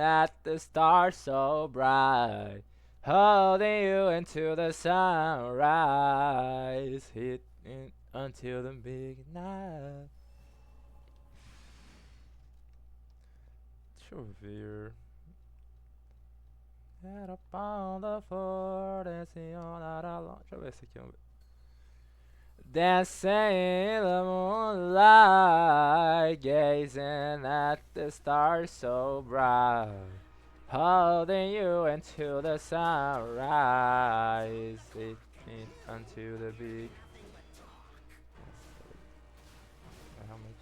at the stars so bright, holding you into the sunrise, hitting until the big night. Deixa eu ver. Get up on the floor, dancing all night long. Deixa eu ver esse aqui. Dancing in the moonlight, gazing at the stars so bright, holding you into the sunrise, until the big. How much?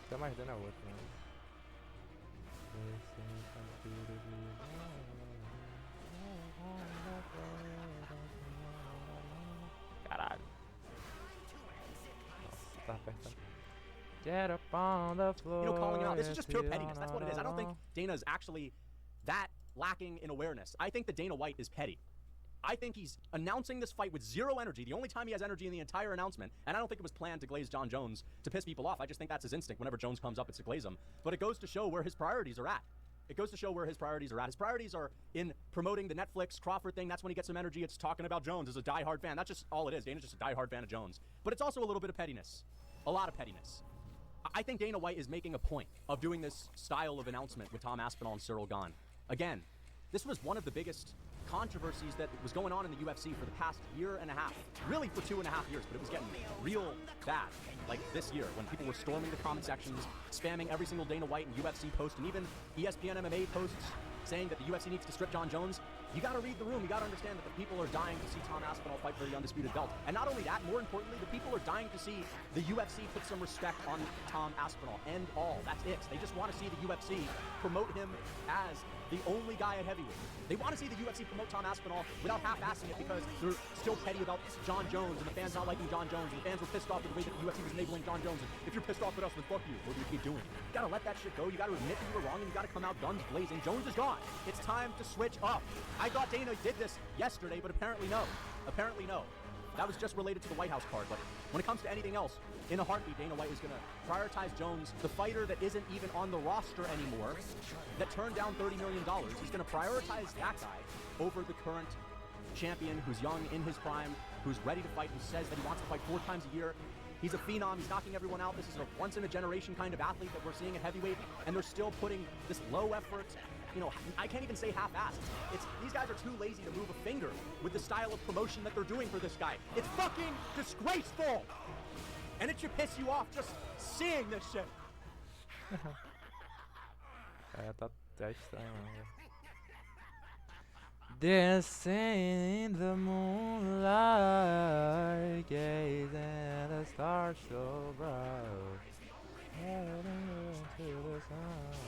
Tá mais dando a outra, né? Caralho. Nossa, tá apertando. Get up on the floor. You know, calling him out. This is just pure pettiness. That's what it is. I don't think Dana's actually that lacking in awareness. I think that Dana White is petty. I think he's announcing this fight with zero energy. The only time he has energy in the entire announcement, and I don't think it was planned to glaze John Jones to piss people off. I just think that's his instinct. Whenever Jones comes up, it's to glaze him. But it goes to show where his priorities are at. It goes to show where his priorities are at. His priorities are in promoting the Netflix Crawford thing. That's when he gets some energy. It's talking about Jones as a diehard fan. That's just all it is. Dana's just a diehard fan of Jones. But it's also a little bit of pettiness. A lot of pettiness. I think Dana White is making a point of doing this style of announcement with Tom Aspinall and Cyril Gahn. Again, this was one of the biggest controversies that was going on in the UFC for the past year and a half. Really for 2.5 years, but it was getting real bad. Like this year, when people were storming the comment sections, spamming every single Dana White and UFC post, and even ESPN MMA posts saying that the UFC needs to strip John Jones. You gotta read the room. You gotta understand that the people are dying to see Tom Aspinall fight for the undisputed belt. And not only that, more importantly, the people are dying to see the UFC put some respect on Tom Aspinall. End all. That's it. They just want to see the UFC promote him as the only guy at heavyweight. They want to see the UFC promote Tom Aspinall without half-assing it because they're still petty about John Jones and the fans not liking John Jones, and the fans were pissed off with the way that the UFC was enabling John Jones. And if you're pissed off with us, then fuck you. What do you keep doing? You gotta let that shit go. You gotta admit that you were wrong, and you gotta come out guns blazing. Jones is gone. It's time to switch up. I thought Dana did this yesterday, but apparently no. Apparently no. That was just related to the White House card, but when it comes to anything else, in a heartbeat, Dana White is going to prioritize Jones, the fighter that isn't even on the roster anymore, that turned down $30 million. He's going to prioritize that guy over the current champion who's young, in his prime, who's ready to fight, who says that he wants to fight 4 times a year. He's a phenom. He's knocking everyone out. This is a once-in-a-generation kind of athlete that we're seeing at heavyweight, and they're still putting this low effort, you know, I can't even say half-assed. These guys are too lazy to move a finger with the style of promotion that they're doing for this guy. It's fucking disgraceful! And it should piss you off just seeing this shit. Tá estranho, né? Dancing in the moonlight, gazing at the stars so bright, heading into the sunrise.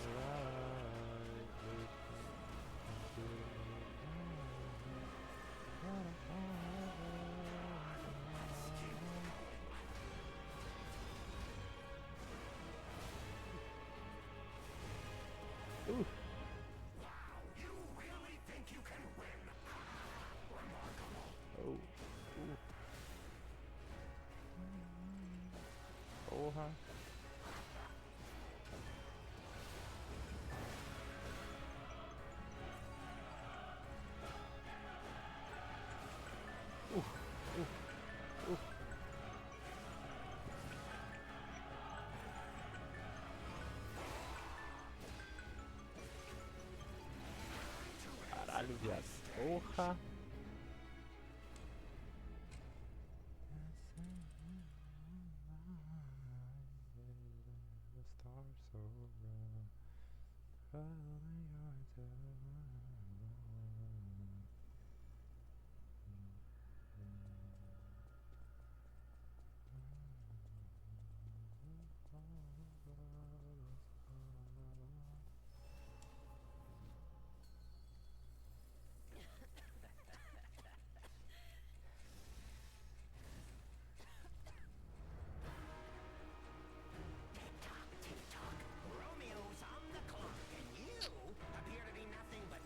Ooh. Oh. Ooh. Porra. Caralho, viado. Porra. Romeo's on the clock, and you appear to be nothing but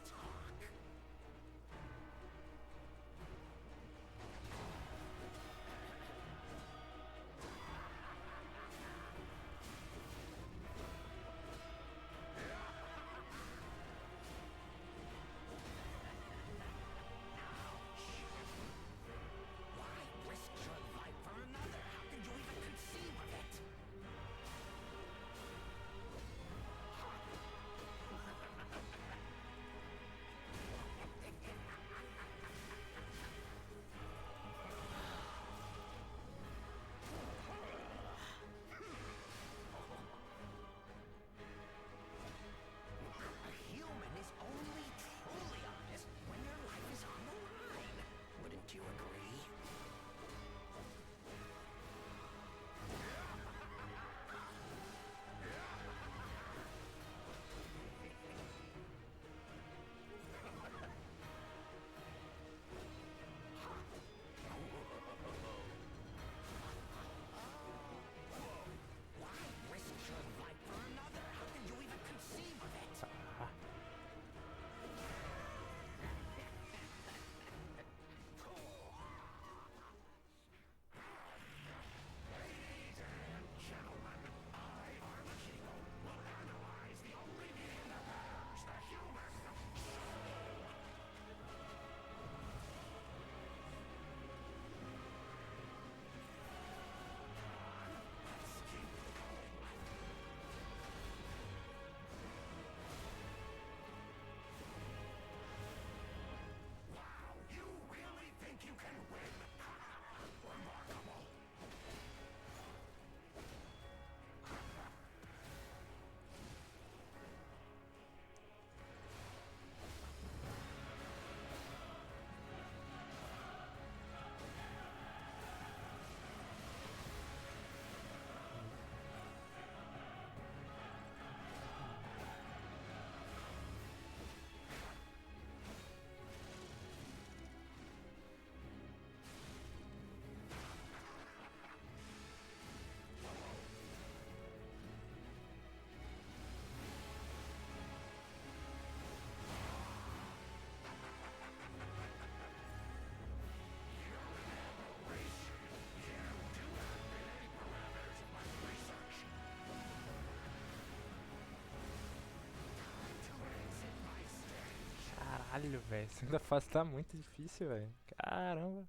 Caralho, velho. Segunda fase tá muito difícil, velho. Caramba.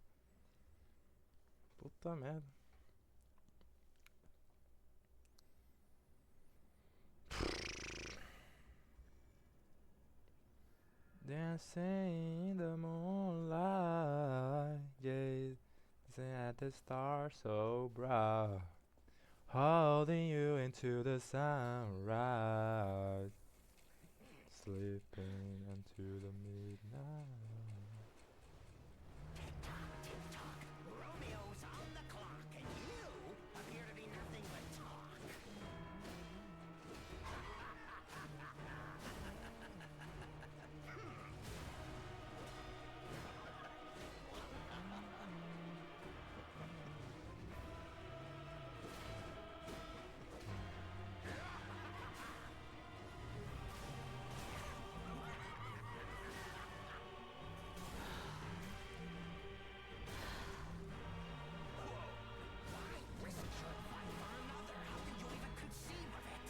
Puta merda. Dancing in the moonlight, gazing at the stars so bright, holding you into the sunrise, sleeping into the midnight. Romeo's on the clock, and you appear to be nothing but talk. Risk your fight for another. How could you even conceive of it?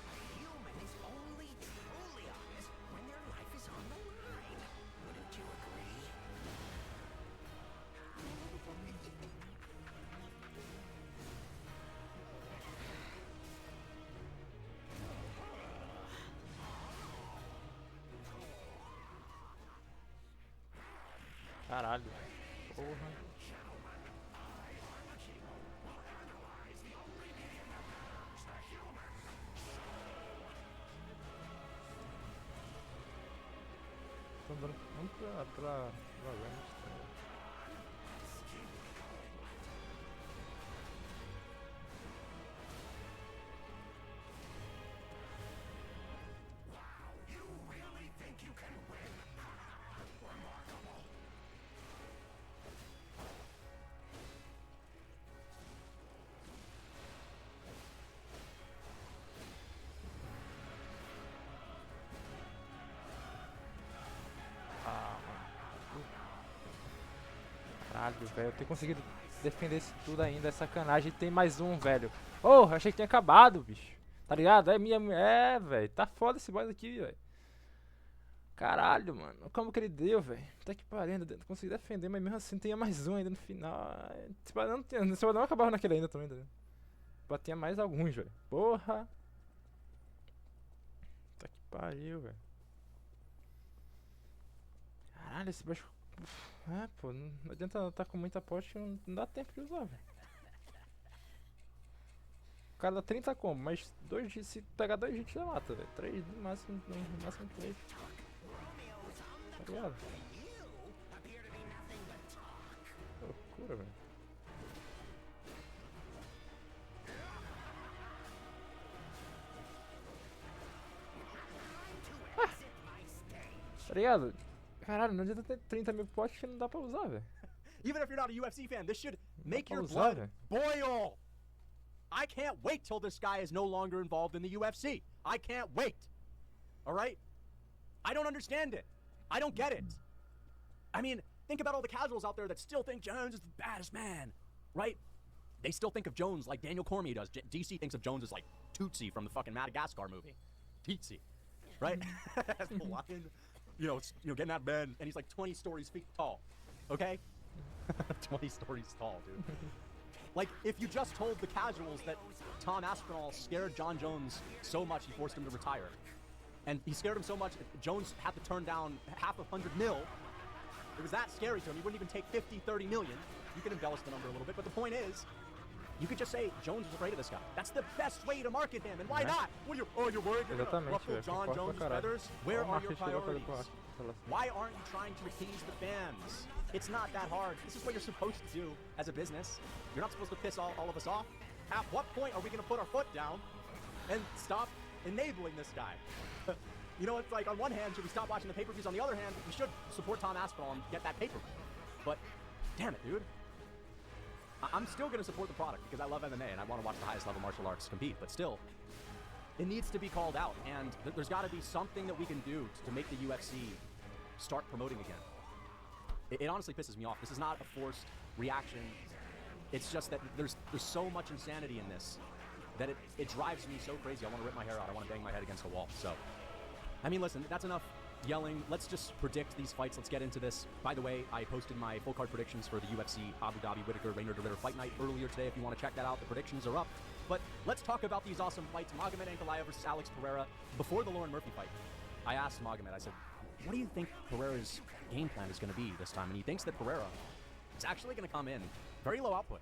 A human is only truly honest when their life is on the line. Wouldn't you agree? Caralho. Porra. Vamos pra range, tá ligado? Ah, mano. Caralho, velho. Eu tenho conseguido defender isso tudo ainda. É sacanagem. Tem mais um, velho. Oh, eu achei que tinha acabado, bicho. Tá ligado? É minha. É, velho. Tá foda esse boss aqui, velho. Caralho, mano. Como que ele deu, velho? Tá que pariu. Ainda consegui defender, mas mesmo assim tinha mais um ainda no final. Esse boss não acabava naquele ainda também, tá ligado? Tinha mais alguns, velho. Porra. Tá que pariu, velho. Caralho, esse baixo. É, pô, não adianta estar com muita pote, não dá tempo de usar, velho. O cara dá 30 combo, mas se pegar 2 hits já mata, velho. 3 no máximo, 3. Tá ligado? Que loucura, velho. Tá ligado? Caralho, não adianta ter 30 mil potes que não dá pra usar, velho. Even if you're not a UFC fan, this should make pra your usar, blood velho. boil. I can't wait till this guy is no longer involved in the UFC. I can't wait. All right? I don't understand it. I don't get it. I mean, think about all the casuals out there that still think Jones is the baddest man, right? They still think of Jones like Daniel Cormier does. DC thinks of Jones as like Tootsie from the fucking Madagascar movie. Tootsie, right? As the lion, you know, getting out of bed, and he's like 20 stories feet tall, okay? 20 stories tall, dude. Like, if you just told the casuals that Tom Aspinall scared John Jones so much he forced him to retire, and he scared him so much that Jones had to turn down $500 million, it was that scary to him, he wouldn't even take 50, 30 million. You can embellish the number a little bit, but the point is, you could just say Jones was afraid of this guy. That's the best way to market him, and why not? What are you're worried you're gonna ruffle John Jones' feathers? Where are your priorities? Why aren't you trying to appease the fans? It's not that hard. This is what you're supposed to do as a business. You're not supposed to piss all of us off. At what point are we gonna put our foot down and stop enabling this guy? You know, it's like, on one hand, should we stop watching the pay-per-views? On the other hand, we should support Tom Aspinall and get that pay-per-view. But, damn it, dude. I'm still going to support the product because I love MMA and I want to watch the highest level martial arts compete. But still, it needs to be called out, and there's got to be something that we can do to make the UFC start promoting again. It honestly pisses me off. This is not a forced reaction. It's just that there's so much insanity in this that it drives me so crazy. I want to rip my hair out. I want to bang my head against a wall. So, I mean, listen, that's enough yelling. Let's just predict these fights. Let's get into this. By the way, I posted my full card predictions for the UFC Abu Dhabi Whittaker Reigner DeRitter fight night earlier today. If you want to check that out, the predictions are up. But let's talk about these awesome fights. Magomed Ankalaev versus Alex Pereira. Before the Lauren Murphy fight, I asked Magomed, I said, what do you think Pereira's game plan is going to be this time? And he thinks that Pereira is actually going to come in very low output,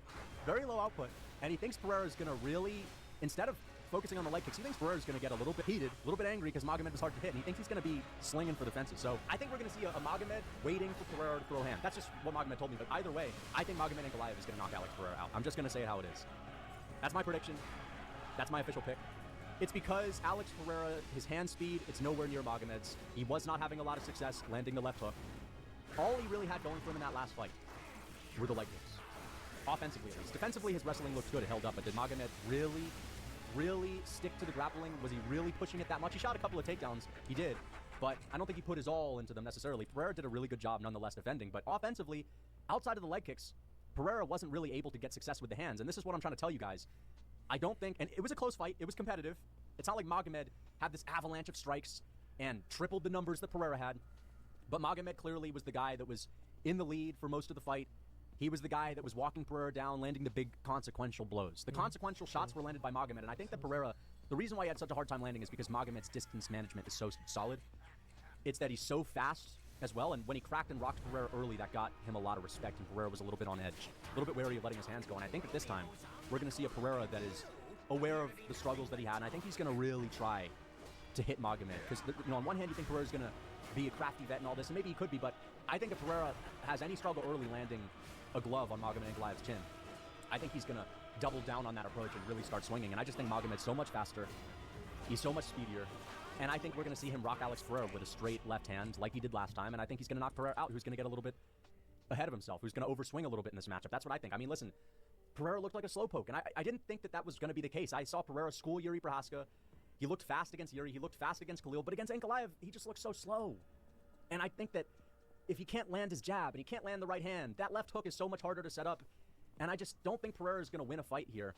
and he thinks Pereira is going to really, instead of focusing on the leg kicks, he thinks Pereira is going to get a little bit heated, a little bit angry because Magomed is hard to hit, and he thinks he's going to be slinging for the fences. So I think we're going to see a Magomed waiting for Pereira to throw a hand. That's just what Magomed told me, but either way, I think Magomed Ankalaev is going to knock Alex Pereira out. I'm just going to say it how it is. That's my prediction. That's my official pick. It's because Alex Pereira, his hand speed, it's nowhere near Magomed's. He was not having a lot of success landing the left hook. All he really had going for him in that last fight were the leg kicks. Offensively, at least. Defensively, his wrestling looked good. It held up. But did Magomed really stick to the grappling? Was he really pushing it that much? He shot a couple of takedowns. He did. But I don't think he put his all into them necessarily. Pereira did a really good job nonetheless defending. But offensively, outside of the leg kicks, Pereira wasn't really able to get success with the hands. And this is what I'm trying to tell you guys. I don't think, and it was a close fight. It was competitive. It's not like Magomed had this avalanche of strikes and tripled the numbers that Pereira had. But Magomed clearly was the guy that was in the lead for most of the fight. He was the guy that was walking Pereira down, landing the big consequential blows. The consequential shots were landed by Magomed, and I think that Pereira, the reason why he had such a hard time landing is because Magomed's distance management is so solid. It's that he's so fast as well, and when he cracked and rocked Pereira early, that got him a lot of respect, and Pereira was a little bit on edge, a little bit wary of letting his hands go, and I think that this time, we're going to see a Pereira that is aware of the struggles that he had, and I think he's going to really try to hit Magomed, because on one hand, you think Pereira's going to be a crafty vet and all this, and maybe he could be, but I think if Pereira has any struggle early landing a glove on Magomed Ankalaev's chin, I think he's going to double down on that approach and really start swinging, and I just think Magomed's so much faster, he's so much speedier, and I think we're going to see him rock Alex Pereira with a straight left hand like he did last time, and I think he's going to knock Pereira out, who's going to get a little bit ahead of himself, who's going to overswing a little bit in this matchup. That's what I think. I mean, listen, Pereira looked like a slowpoke, and I didn't think that was going to be the case. I saw Pereira school Yuri Prohaska. He looked fast against Yuri. He looked fast against Khalil, but against Ankalaev, he just looked so slow. And I think that if he can't land his jab and he can't land the right hand, that left hook is so much harder to set up. And I just don't think Pereira is going to win a fight here,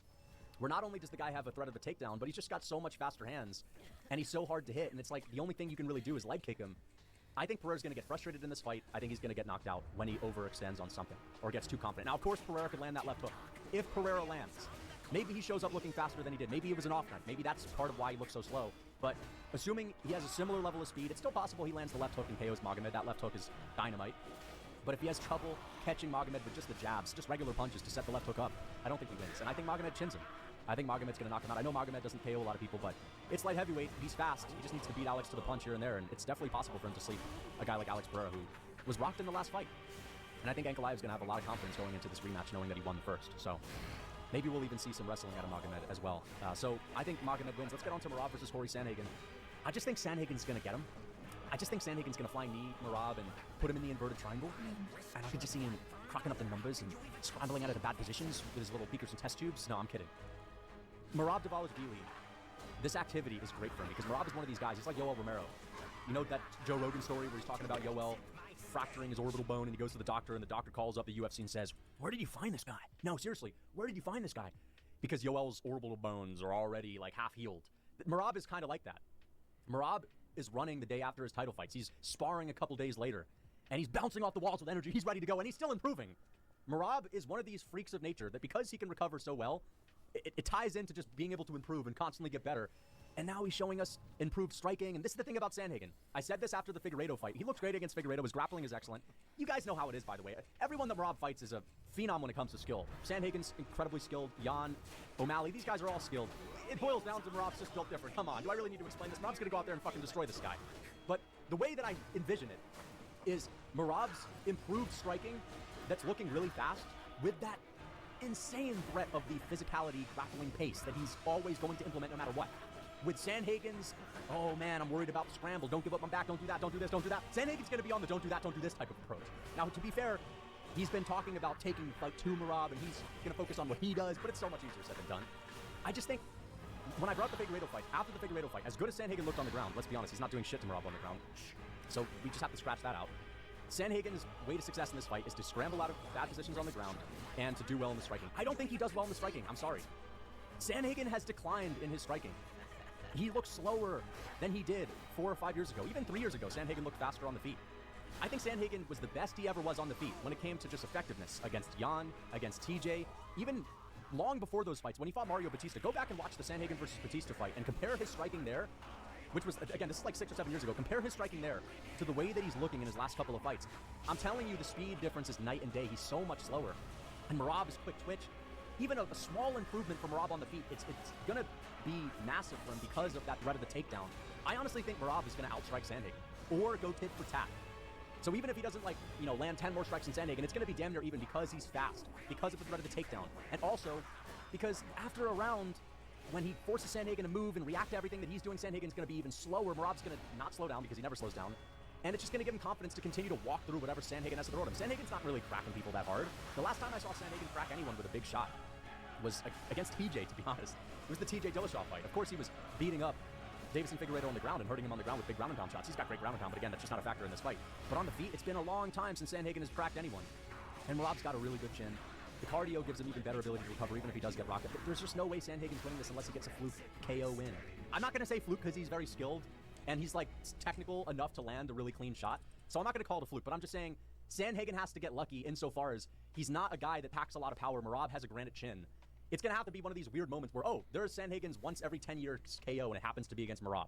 where not only does the guy have a threat of a takedown, but he's just got so much faster hands, and he's so hard to hit, and it's like the only thing you can really do is leg kick him. I think Pereira's going to get frustrated in this fight. I think he's going to get knocked out when he overextends on something or gets too confident. Now, of course, Pereira could land that left hook. If Pereira lands, maybe he shows up looking faster than he did. Maybe it was an off night. Maybe that's part of why he looks so slow. But assuming he has a similar level of speed, it's still possible he lands the left hook and KOs Magomed. That left hook is dynamite. But if he has trouble catching Magomed with just the jabs, just regular punches to set the left hook up, I don't think he wins. And I think Magomed chins him. I think Magomed's going to knock him out. I know Magomed doesn't KO a lot of people, but it's light heavyweight. He's fast. He just needs to beat Alex to the punch here and there, and it's definitely possible for him to sleep a guy like Alex Pereira, who was rocked in the last fight. And I think Ankalaev is going to have a lot of confidence going into this rematch, knowing that he won the first. So maybe we'll even see some wrestling out of Magomed as well. So I think Magomed wins. Let's get on to Merab versus Corey Sandhagen. I just think Sandhagen's going to get him. I just think Sandhagen's going to fly knee Merab and put him in the inverted triangle. And I can just see him cracking up the numbers and scrambling out of the bad positions with his little beakers and test tubes. No, I'm kidding. Merab Dvalishvili, this activity is great for him because Merab is one of these guys. He's like Yoel Romero. You know that Joe Rogan story where he's talking about Yoel fracturing his orbital bone, and he goes to the doctor, and the doctor calls up the UFC and says, "Where did you find this guy? No, seriously, where did you find this guy?" Because Yoel's orbital bones are already like half healed. Merab is kind of like that. Merab is running the day after his title fights. He's sparring a couple days later, and he's bouncing off the walls with energy. He's ready to go, and he's still improving. Merab is one of these freaks of nature that because he can recover so well, it ties into just being able to improve and constantly get better. And now he's showing us improved striking. And this is the thing about Sandhagen. I said this after the Figueiredo fight. He looked great against Figueiredo. His grappling is excellent. You guys know how it is, by the way. Everyone that Merab fights is a phenom when it comes to skill. Sandhagen's incredibly skilled. Jan, O'Malley, these guys are all skilled. It boils down to Merab's just built different. Come on, do I really need to explain this? Merab's going to go out there and fucking destroy this guy. But the way that I envision it is Merab's improved striking that's looking really fast with that insane threat of the physicality, grappling pace that he's always going to implement no matter what. With Sandhagen's, oh man, I'm worried about the scramble. Don't give up my back. Don't do that. Don't do this. Don't do that. Sandhagen's going to be on the don't do that, don't do this type of approach. Now, to be fair, he's been talking about taking the fight to Merab, and he's going to focus on what he does, but it's so much easier said than done. I just think when I brought the Figueiredo fight, after the Figueiredo fight, as good as Sandhagen looked on the ground, let's be honest, he's not doing shit to Merab on the ground. So we just have to scratch that out. Sandhagen's way to success in this fight is to scramble out of bad positions on the ground and to do well in the striking. I don't think he does well in the striking. I'm sorry. Sandhagen has declined in his striking. He looks slower than he did 4 or 5 years ago. Even 3 years ago, Sandhagen looked faster on the feet. I think Sandhagen was the best he ever was on the feet when it came to just effectiveness against Jan, against TJ, even long before those fights, when he fought Mario Batista. Go back and watch the Sandhagen versus Batista fight and compare his striking there, which was, again, this is like 6 or 7 years ago. Compare his striking there to the way that he's looking in his last couple of fights. I'm telling you, the speed difference is night and day. He's so much slower. And Merab is quick twitch. Even a small improvement from Merab on the feet, it's going to be massive for him because of that threat of the takedown. I honestly think Merab is going to outstrike Sandhagen or go tit for tat. So even if he doesn't, like, you know, land 10 more strikes than Sandhagen, it's going to be damn near even because he's fast, because of the threat of the takedown. And also, because after a round, when he forces Sandhagen to move and react to everything that he's doing, Sandhagen's going to be even slower. Merab's going to not slow down because he never slows down. And it's just going to give him confidence to continue to walk through whatever Sandhagen has to throw at him. Sandhagen's not really cracking people that hard. The last time I saw Sandhagen crack anyone with a big shot was against TJ, to be honest. It was the TJ Dillashaw fight. Of course, he was beating up Davison Figueiredo on the ground and hurting him on the ground with big ground and pound shots. He's got great ground and pound, but again, that's just not a factor in this fight. But on the feet, it's been a long time since Sandhagen has cracked anyone. And Merab's got a really good chin. The cardio gives him even better ability to recover, even if he does get rocked. But there's just no way Sandhagen's winning this unless he gets a fluke KO win. I'm not going to say fluke because he's very skilled, and he's, like, technical enough to land a really clean shot. So I'm not going to call it a fluke, but I'm just saying Sandhagen has to get lucky insofar as he's not a guy that packs a lot of power. Merab has a granite chin. It's going to have to be one of these weird moments where, oh, there's Sandhagen's once every 10 years KO, and it happens to be against Merab.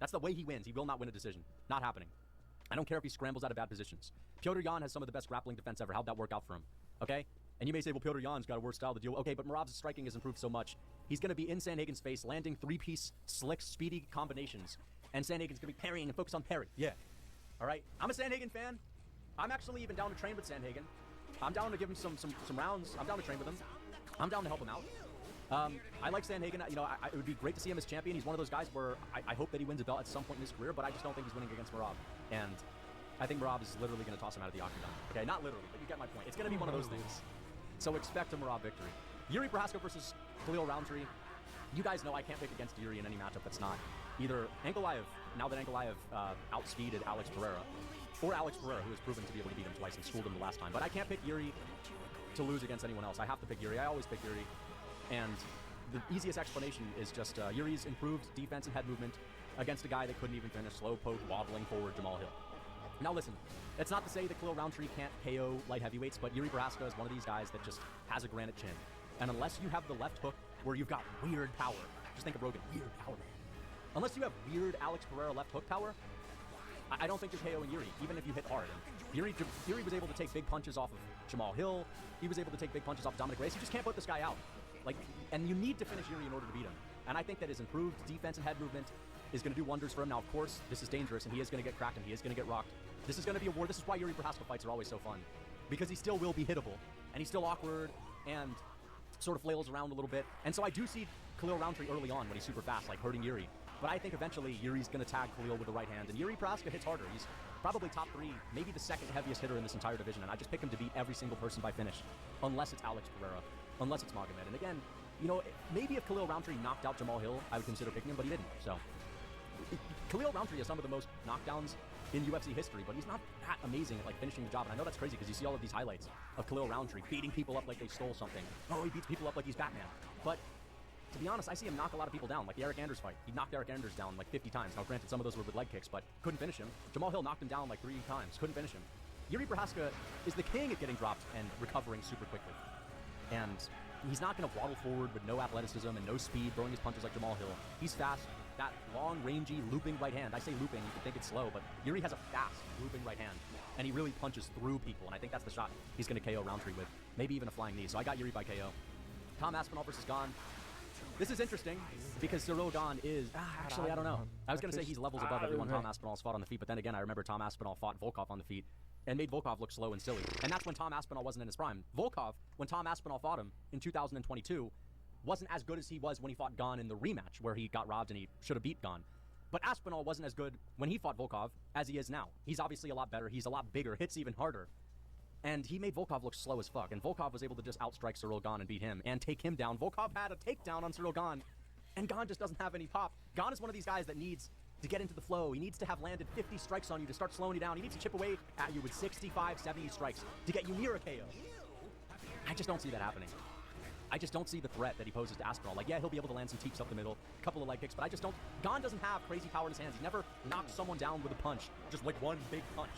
That's the way he wins. He will not win a decision. Not happening. I don't care if he scrambles out of bad positions. Petr Yan has some of the best grappling defense ever. How'd that work out for him? Okay? And you may say, well, Petr Yan's got a worse style to deal with. Okay, but Merab's striking has improved so much. He's going to be in Sandhagen's face, landing 3-piece, slick, speedy combinations. And Sandhagen's going to be parrying and focus on parry. Yeah. All right? I'm a Sandhagen fan. I'm actually even down to train with Sandhagen. I'm down to give him some rounds. I'm down to train with him. I'm down to help him out. I like Sandhagen. You know, it would be great to see him as champion. He's one of those guys where I hope that he wins a belt at some point in his career, but I just don't think he's winning against Merab. And I think Merab is literally going to toss him out of the octagon. Okay, not literally, but you get my point. It's going to be one of those things. So expect a Merab victory. Yuri Prohaska versus Khalil Roundtree. You guys know I can't pick against Yuri in any matchup that's not either Ankalaev, now that Ankalaev outspeeded Alex Pereira, or Alex Pereira, who has proven to be able to beat him twice and schooled him the last time. But I can't pick Yuri to lose against anyone else. I have to pick Yuri. I always pick Yuri. And the easiest explanation is just Yuri's improved defense and head movement against a guy that couldn't even finish, slow poke, waddling forward Jamal Hill. Now listen, it's not to say that Khalil Roundtree can't KO light heavyweights, but Yuri Prohaska is one of these guys that just has a granite chin. And unless you have the left hook where you've got weird power, just think of Rogan, weird power. Unless you have weird Alex Pereira left hook power, I don't think you're KOing Yuri, even if you hit hard. And Yuri was able to take big punches off of Jamal Hill. He was able to take big punches off Dominic Reyes. You just can't put this guy out. Like, and you need to finish Yuri in order to beat him. And I think that his improved defense and head movement is going to do wonders for him. Now, of course, this is dangerous, and he is going to get cracked, and he is going to get rocked. This is going to be a war. This is why Yuri Prohaska fights are always so fun. Because he still will be hittable, and he's still awkward, and sort of flails around a little bit. And so I do see Khalil Roundtree early on when he's super fast, like hurting Yuri. But I think eventually Yuri's going to tag Khalil with the right hand, and Yuri Prohaska hits harder. He's probably top 3, maybe the second heaviest hitter in this entire division, and I just pick him to beat every single person by finish, unless it's Alex Pereira, unless it's Magomed. And again, you know, maybe if Khalil Roundtree knocked out Jamal Hill, I would consider picking him, but he didn't. So Khalil Roundtree has some of the most knockdowns in UFC history, but he's not that amazing at, like, finishing the job. And I know that's crazy because you see all of these highlights of Khalil Roundtree beating people up like they stole something. Oh, he beats people up like he's Batman. But to be honest, I see him knock a lot of people down, like the Eric Anders fight. He knocked Eric Anders down like 50 times. Now, granted, some of those were with leg kicks, but couldn't finish him. Jamal Hill knocked him down like 3 times, couldn't finish him. Yuri Prohaska is the king at getting dropped and recovering super quickly. And he's not going to waddle forward with no athleticism and no speed, throwing his punches like Jamal Hill. He's fast. That long, rangy, looping right hand. I say looping, you can think it's slow, but Yuri has a fast, looping right hand, and he really punches through people, and I think that's the shot he's going to KO Roundtree with. Maybe even a flying knee, so I got Yuri by KO. Tom Aspinall versus Gane. This is interesting, because Cyril Gane is... actually, I don't know. I was going to say he's levels above everyone Tom Aspinall's fought on the feet, but then again, I remember Tom Aspinall fought Volkov on the feet, and made Volkov look slow and silly. And that's when Tom Aspinall wasn't in his prime. Volkov, when Tom Aspinall fought him in 2022, wasn't as good as he was when he fought Gane in the rematch, where he got robbed and he should have beat Gane. But Aspinall wasn't as good when he fought Volkov as he is now. He's obviously a lot better. He's a lot bigger, hits even harder. And he made Volkov look slow as fuck. And Volkov was able to just outstrike Cyril Gane and beat him and take him down. Volkov had a takedown on Cyril Gane And Gon just doesn't have any pop. Gon is one of these guys that needs to get into the flow. He needs to have landed 50 strikes on you to start slowing you down. He needs to chip away at you with 65, 70 strikes to get you near a KO. I just don't see that happening. I just don't see the threat that he poses to Aspinall. Like, yeah, he'll be able to land some teeps up the middle, a couple of leg kicks, but I just don't. Gon doesn't have crazy power in his hands. He's never knocked someone down with a punch, just like one big punch.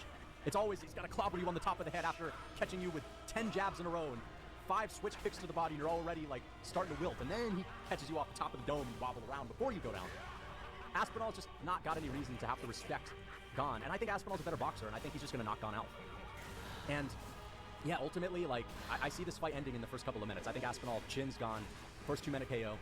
It's always, he's got to clobber you on the top of the head after catching you with 10 jabs in a row and 5 switch kicks to the body, and you're already, like, starting to wilt. And then he catches you off the top of the dome, you wobble around before you go down. Aspinall's just not got any reason to have to respect Gon. And I think Aspinall's a better boxer, and I think he's just going to knock Gon out. And yeah, ultimately, like, I see this fight ending in the first couple of minutes. I think Aspinall chins Gon, first 2-minute KO.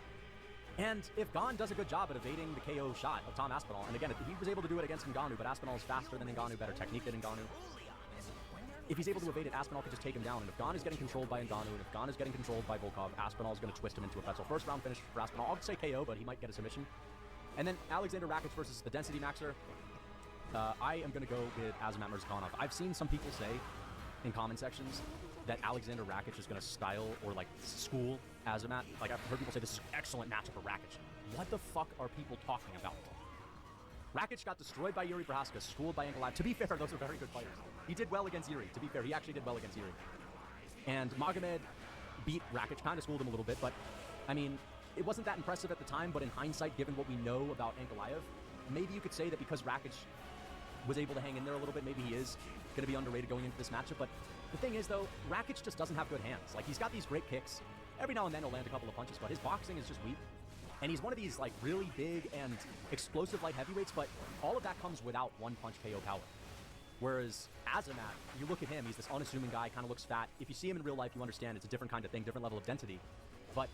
And if Gon does a good job at evading the KO shot of Tom Aspinall, and again, he was able to do it against Ngannou, but Aspinall is faster than Ngannou, better technique than Ngannou. If he's able to evade it, Aspinall could just take him down. And if Gon is getting controlled by Ngannou, and if Gon is getting controlled by Volkov, Aspinall is going to twist him into a pretzel. First round finish for Aspinall. I'll say KO, but he might get a submission. And then Alexander Rakic versus the Density Maxer. I am going to go with Azamat Murzakanov. I've seen some people say in comment sections that Alexander Rakic is going to style or like school Azamat. Like, I've heard people say this is an excellent matchup for Rakic. What the fuck are people talking about? Rakic got destroyed by Yuri Prohaska, schooled by Ankalaev. To be fair, those are very good fighters. He did well against Yuri. To be fair, he actually did well against Yuri. And Magomed beat Rakic, kind of schooled him a little bit, but I mean, it wasn't that impressive at the time, but in hindsight, given what we know about Ankalaev, maybe you could say that because Rakic was able to hang in there a little bit, maybe he is going to be underrated going into this matchup. But the thing is, though, Rakic just doesn't have good hands. Like, he's got these great kicks. Every now and then he'll land a couple of punches, but his boxing is just weak. And he's one of these, like, really big and explosive light heavyweights, but all of that comes without one-punch KO power. Whereas Azamat, you look at him, he's this unassuming guy, kind of looks fat. If you see him in real life, you understand it's a different kind of thing, different level of density. But,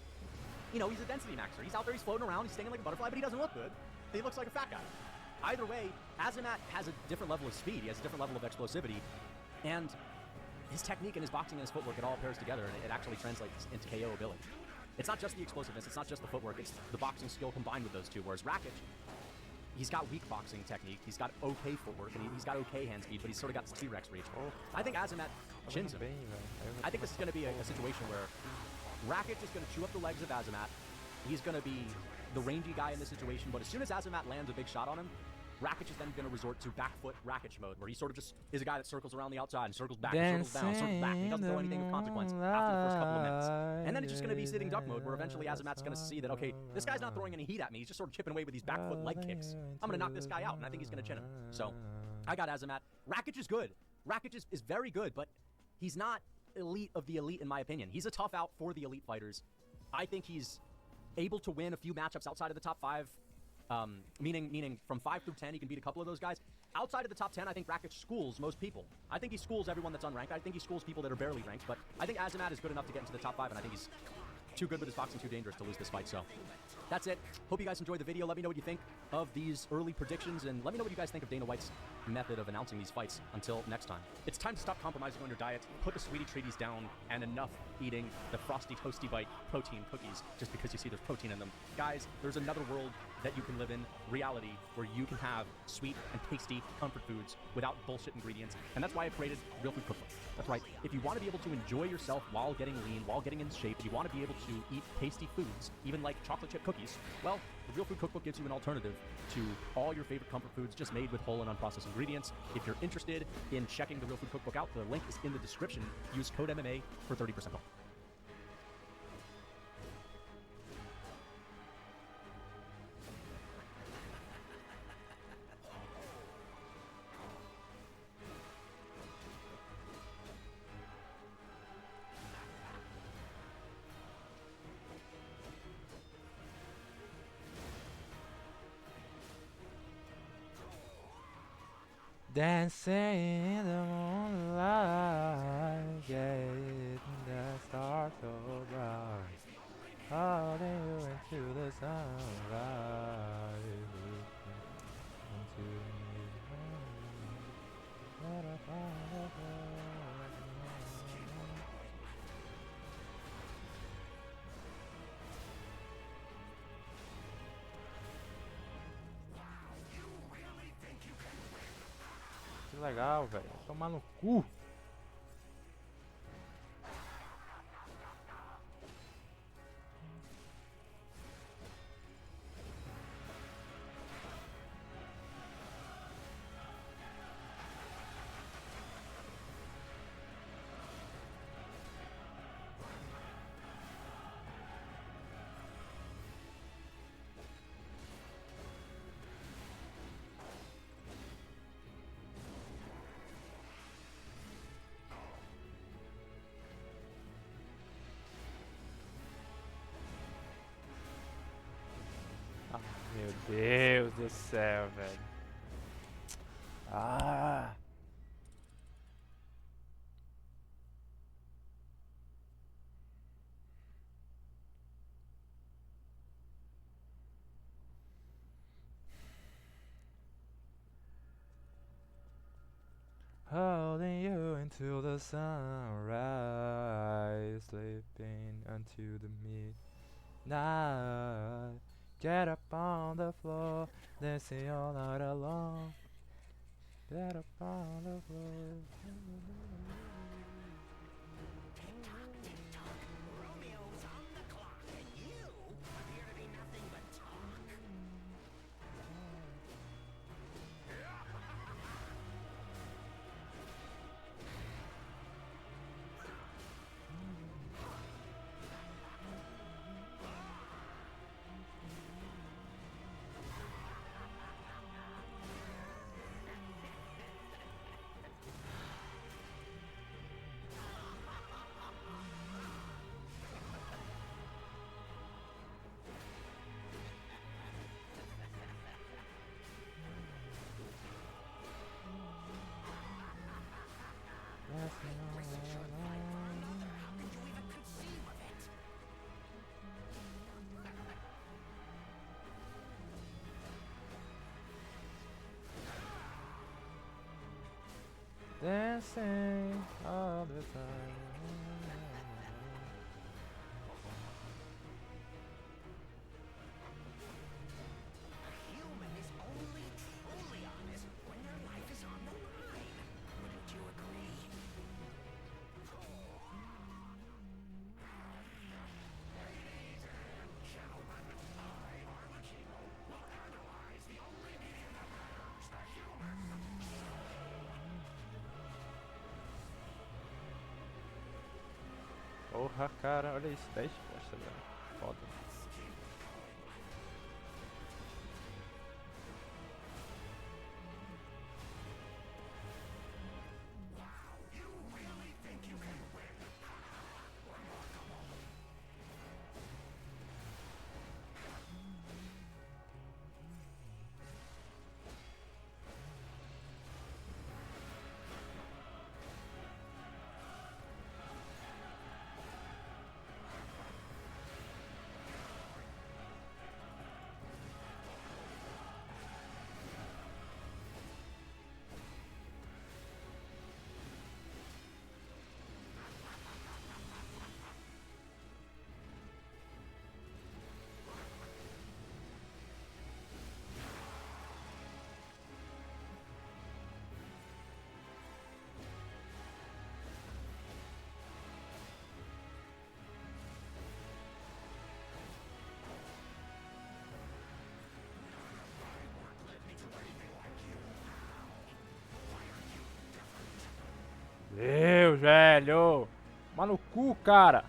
you know, he's a density maxer. He's out there, he's floating around, he's stinging like a butterfly, but he doesn't look good. He looks like a fat guy. Either way, Azamat has a different level of speed. He has a different level of explosivity. And his technique and his boxing and his footwork, it all pairs together, and it actually translates into KO ability. It's not just the explosiveness, it's not just the footwork, it's the boxing skill combined with those two. Whereas Rakic, he's got weak boxing technique, he's got okay footwork, and he's got okay hand speed, but he's sort of got this T-Rex reach. I think Azamat chins him. I think this is going to be a situation where Rakic is going to chew up the legs of Azamat. He's going to be the rangy guy in this situation, but as soon as Azamat lands a big shot on him, Rakic is then going to resort to back foot Rakic mode, where he sort of just is a guy that circles around the outside and circles back, and circles down, circles back. He doesn't throw anything of consequence after the first couple of minutes. And then it's just going to be sitting duck mode, where eventually Azamat's going to see that, okay, this guy's not throwing any heat at me. He's just sort of chipping away with these back foot leg kicks. I'm going to knock this guy out, and I think he's going to chin him. So I got Azamat. Rakic is good. Rakic is very good, but he's not elite of the elite, in my opinion. He's a tough out for the elite fighters. I think he's able to win a few matchups outside of the top 5. Meaning from 5 through 10, he can beat a couple of those guys. Outside of the top 10, I think Rakic schools most people. I think he schools everyone that's unranked. I think he schools people that are barely ranked, but I think Azamat is good enough to get into the top 5, and I think he's too good with his boxing, too dangerous to lose this fight. So that's it. Hope you guys enjoyed the video. Let me know what you think of these early predictions, and let me know what you guys think of Dana White's method of announcing these fights. Until next time. It's time to stop compromising on your diet, put the sweetie treaties down, and enough eating the Frosty Toasty Bite protein cookies just because you see there's protein in them. Guys, there's another world that you can live in, reality, where you can have sweet and tasty comfort foods without bullshit ingredients, and that's why I created Real Food Cookbook. That's right. If you want to be able to enjoy yourself while getting lean, while getting in shape, you want to be able to eat tasty foods, even like chocolate chip cookies, well, the Real Food Cookbook gives you an alternative to all your favorite comfort foods just made with whole and unprocessed ingredients. If you're interested in checking the Real Food Cookbook out, the link is in the description. Use code MMA for 30% off. Dancing in the moonlight, getting the stars so bright, holding you into the sunlight, into Que legal, velho. Tomar no cu. Meu Deus do céu, velho. Ah. Holding you until the sunrise, sleeping until the midnight. Get up on the floor, dancing all night long. Get up on the floor. Romeo's on the clock, and you appear to be nothing but talk. Dancing all the time. A human is only truly honest when their life is on the line. Wouldn't you agree? Ladies and gentlemen, I, Arlecchino, will analyze the only medium that matters, the human. Porra, cara, olha isso, 10 costas, velho. Foda. Deus, velho! Mano, no cu, cara!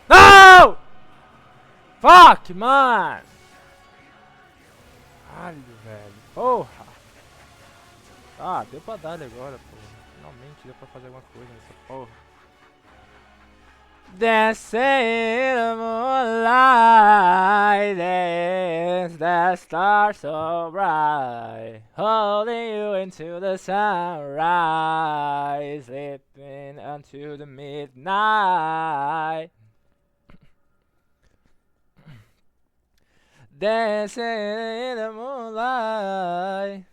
Não! Fuck, man! Caralho, velho. Porra! Ah, deu pra dar agora, pô. Finalmente deu pra fazer alguma coisa nessa porra. Dancing in the moonlight, dance the stars so bright, holding you into the sunrise, sleeping until the midnight. Dancing in the moonlight,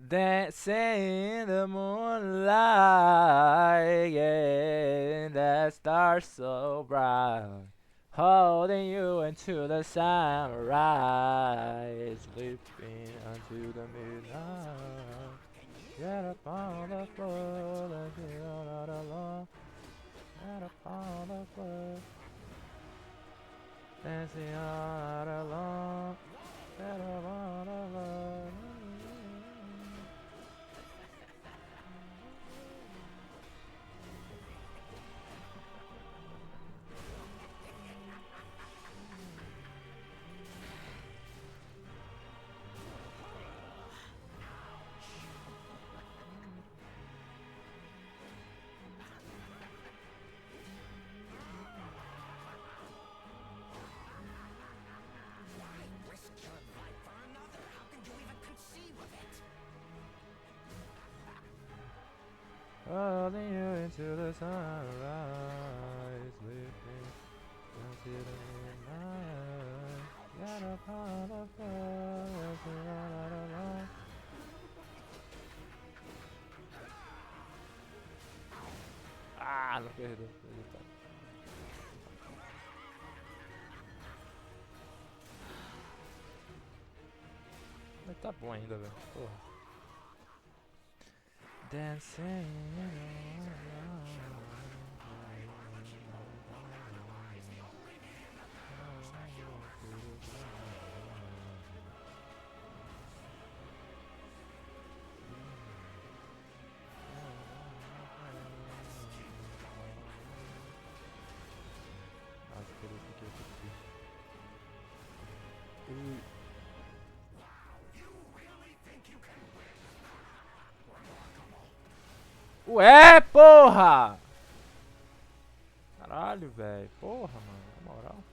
dancing in the moonlight, yeah, the stars so bright, holding you into the sunrise, sleeping until the midnight. Get up on the floor, let's be all out alone. Get up on the floor, dancing all alone. Get up on the floor. Holding you into the sunrise with me. Considering my eyes. Got a pot of fire to run out of line. Ah, não perdeu. Mas tá bom ainda, velho. Porra. Dancing Ué, porra! Caralho, velho. Porra, mano. Na moral.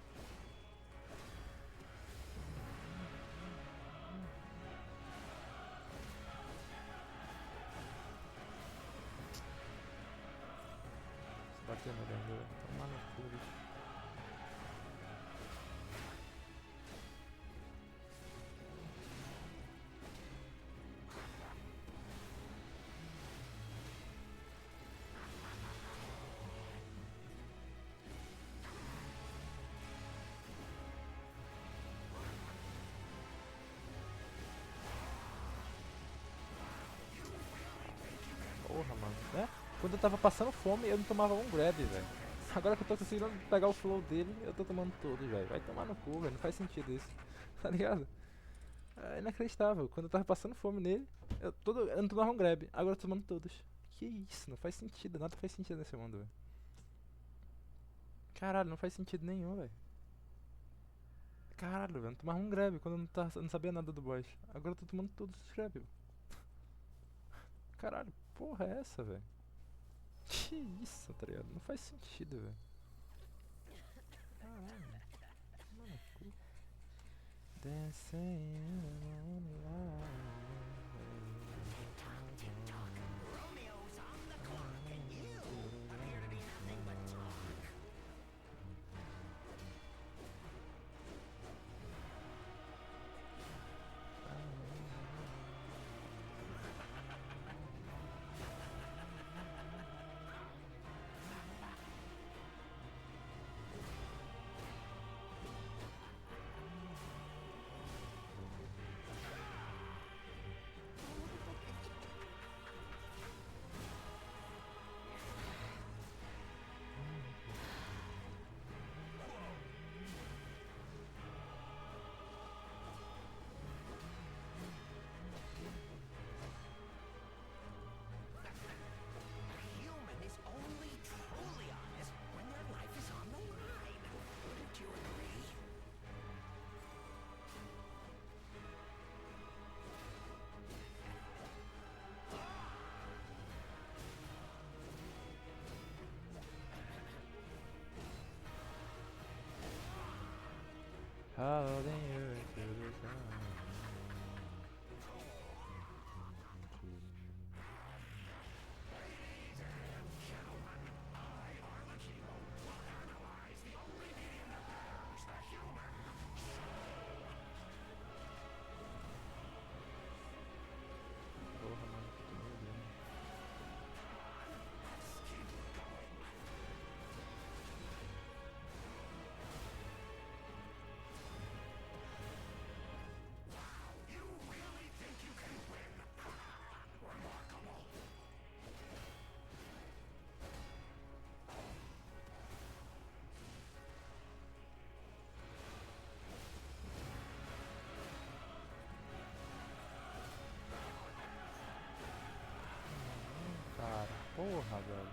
Se bater no ganhador. Toma no cu, bicho. Porra, mano. É? Quando eu tava passando fome, eu não tomava um grab, velho. Agora que eu tô conseguindo pegar o flow dele, eu tô tomando todos, velho. Vai tomar no cu, velho. Não faz sentido isso. Tá ligado? É inacreditável. Quando eu tava passando fome nele, eu não tomava um grab. Agora eu tô tomando todos. Que isso? Não faz sentido. Nada faz sentido nesse mundo, velho. Caralho, não faz sentido nenhum, velho. Caralho, velho. Eu não tomava um grab quando eu não sabia nada do boss. Agora eu tô tomando todos os grab, velho. Caralho, porra é essa, velho? Que isso, tá ligado? Não faz sentido, velho. Caralho. Mano, cu. Dancing on the line. Romeo's on the clock, and you appear to be nothing but talk. Human is only truly honest when their life is on the line. Wouldn't you agree? Holding you into the sun. I, Arlecchino, will analyze the only being that knows the human Porra, mano, que doideira. You really think you can win? Remarkable. Cara, porra, velho.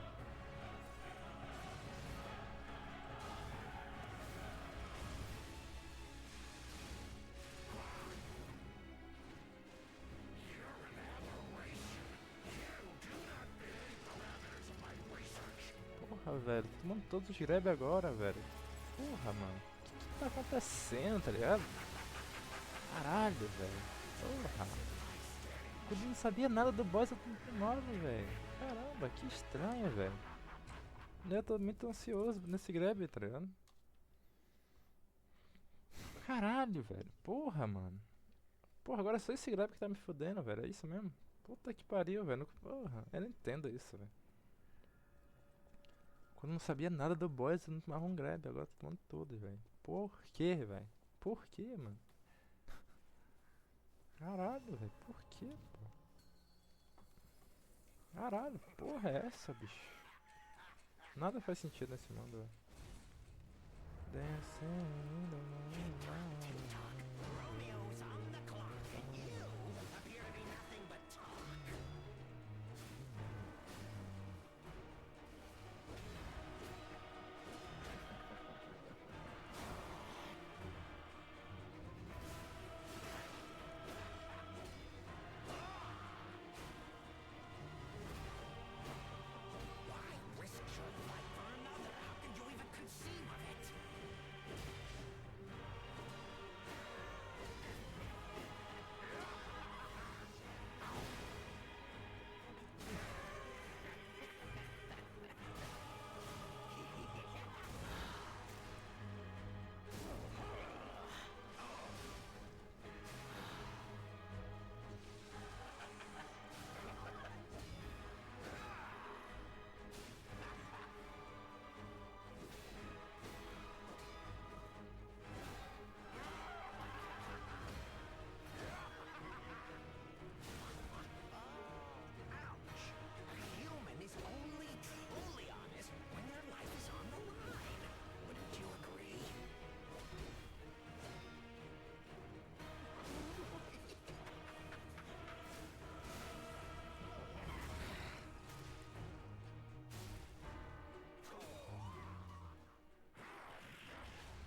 Porra, velho. Tô tomando todos os grab agora, velho. Porra, mano. O que tá acontecendo, tá ligado? Caralho, velho. Porra. Quando eu não sabia nada do boss, eu continuava, velho. Caramba, que estranho, velho. Eu tô muito ansioso nesse grab, tá ligado? Caralho, velho. Porra, mano. Porra, agora é só esse grab que tá me fudendo, velho. É isso mesmo? Puta que pariu, velho. Porra, eu não entendo isso, velho. Quando eu não sabia nada do boss, eu não tomava um grab. Agora eu tô tomando tudo, velho. Por quê, velho? Por quê, mano? Caralho, velho. Por quê, pô? Caralho, porra é essa, bicho? Nada faz sentido nesse mundo, velho. Dancing in the moonlight. Romeo's on the clock, and you appear to be nothing but talk. Why risk your life for another? How could you even conceive of it? Ouch! A human is only truly honest when their life is on the line. Wouldn't you agree?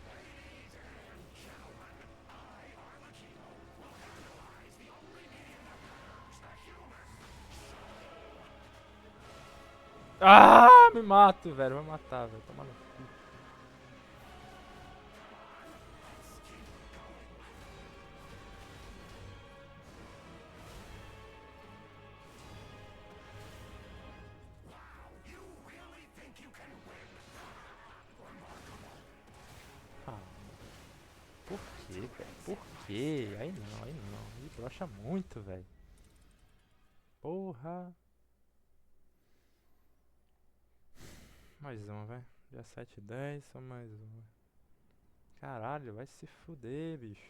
Ladies and gentlemen, I, Arlecchino, will analyze the only medium that matters, the human. Ah, me mato, velho. Vai matar, velho. Toma no cu. Wow, you really think you can win? Remarkable. Ah, por quê, velho? Por quê? Aí não, aí não. Aí brocha muito, velho. Porra. Mais um, vai. Dia 7 e 10, só mais um. Caralho, vai se fuder, bicho.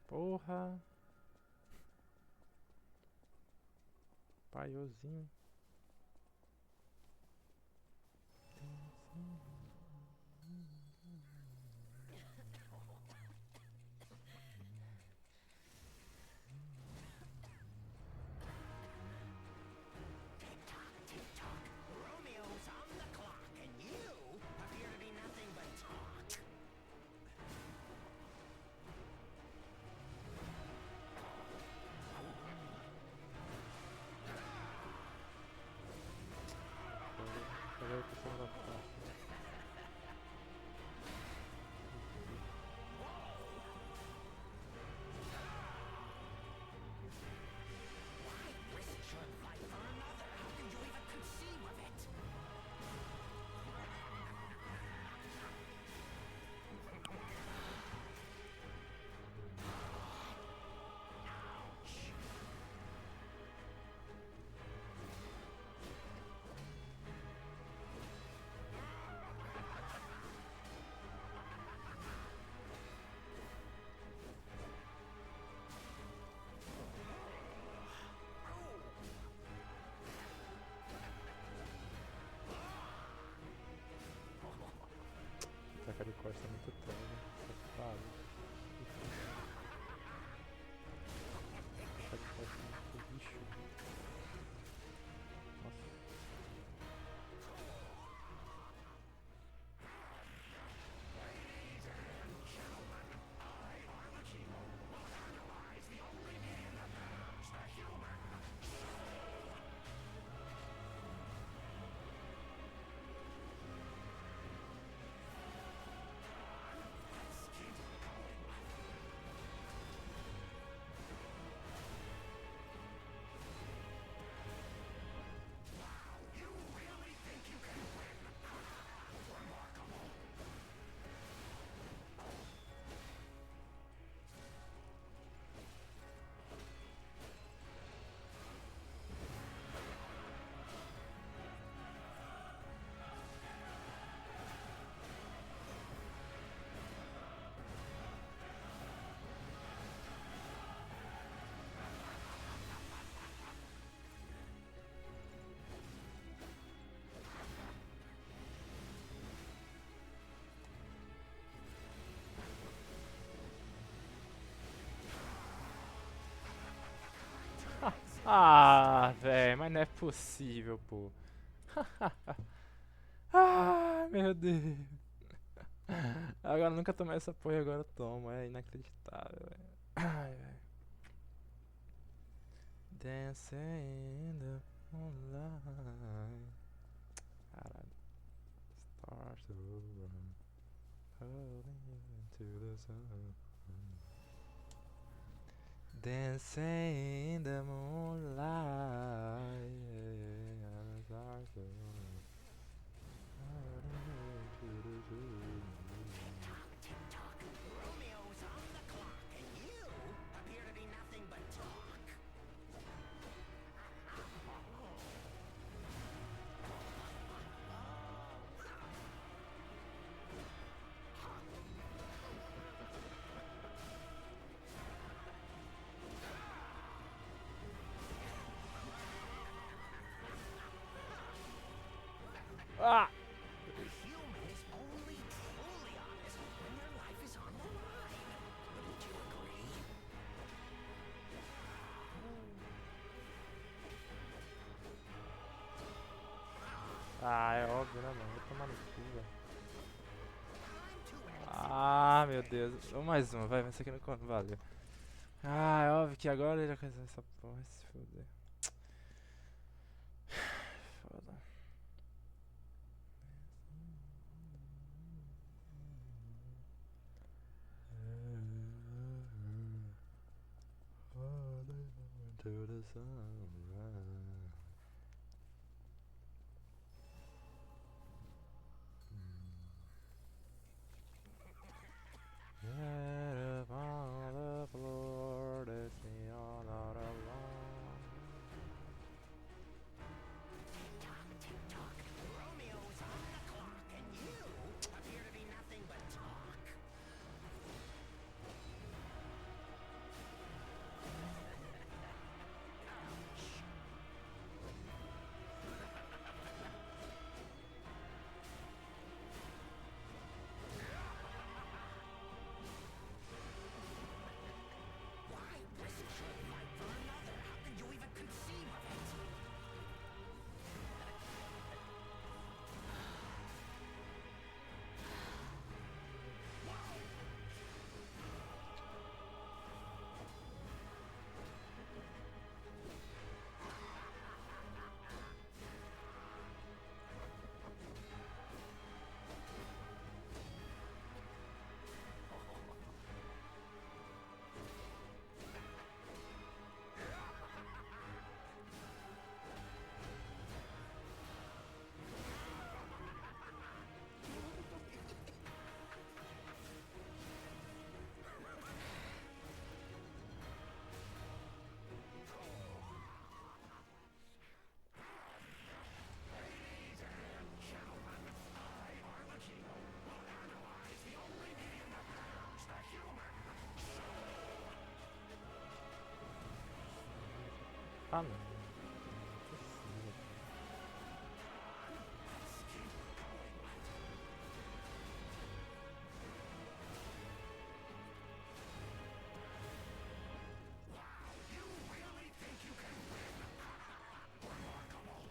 Porra. Paiozinho. Tick-tock, tick-tock. Romeo's on the clock, and you appear to be nothing but talk. Agora eu tô sendo adaptado. Why risk your life for another? How could you even conceive of it? Ouch! Taca de costa é muito trolha. Safado. Taca de costa é muito bicho. Nossa. Ladies and gentlemen, I, Arlecchino, will analyze the only medium that matters, the human. Let's keep going. Ah, velho, mas não é possível, pô. Ah, meu Deus. Agora eu nunca tomei essa porra e agora eu tomo. É inacreditável, velho. Ai, velho. Dancing in the moonlight. Caralho. Stars to run. Holding you into the sun. Dancing in the moonlight. Stars to run. Holding you into the sun. Tick-tock, Romeo's on the clock, and you appear to be nothing but talk. Ah! A human is only truly honest when their life is on the line. Wouldn't you agree? Ah, é óbvio, né, mano? Vou tomar no cu, velho. I'm too antsy. Ah, meu Deus. Vamos mais uma, vai. Essa aqui não conta. Valeu. Ah, é óbvio que agora ele já conhece essa porra. Se foder. Foda. To the sunrise. Get up on the floor, that's me all out alone. Tick-tock, Romeo's on the clock, and you appear to be nothing but talk. Why risk your life for another? How could you even conceive of it? Ladies and gentlemen, I, Arlecchino, will analyze the only medium that harms the human Ah, não. You really think you can win? Remarkable.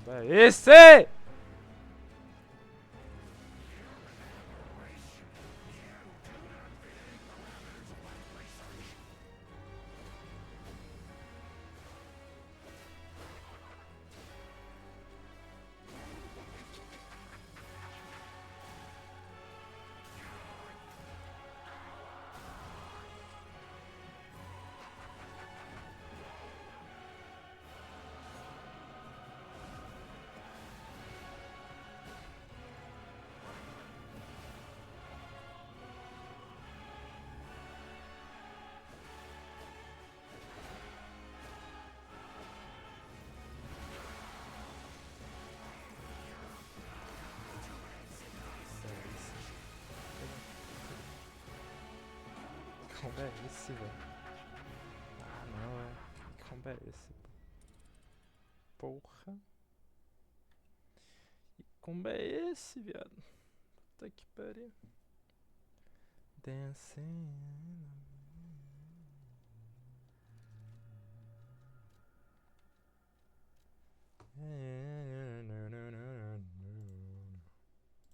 É esse! combo é esse, velho? Ah, não, velho. Que combo é esse, pô? Porra. Que combo é esse, viado? Puta que pariu. Dancing.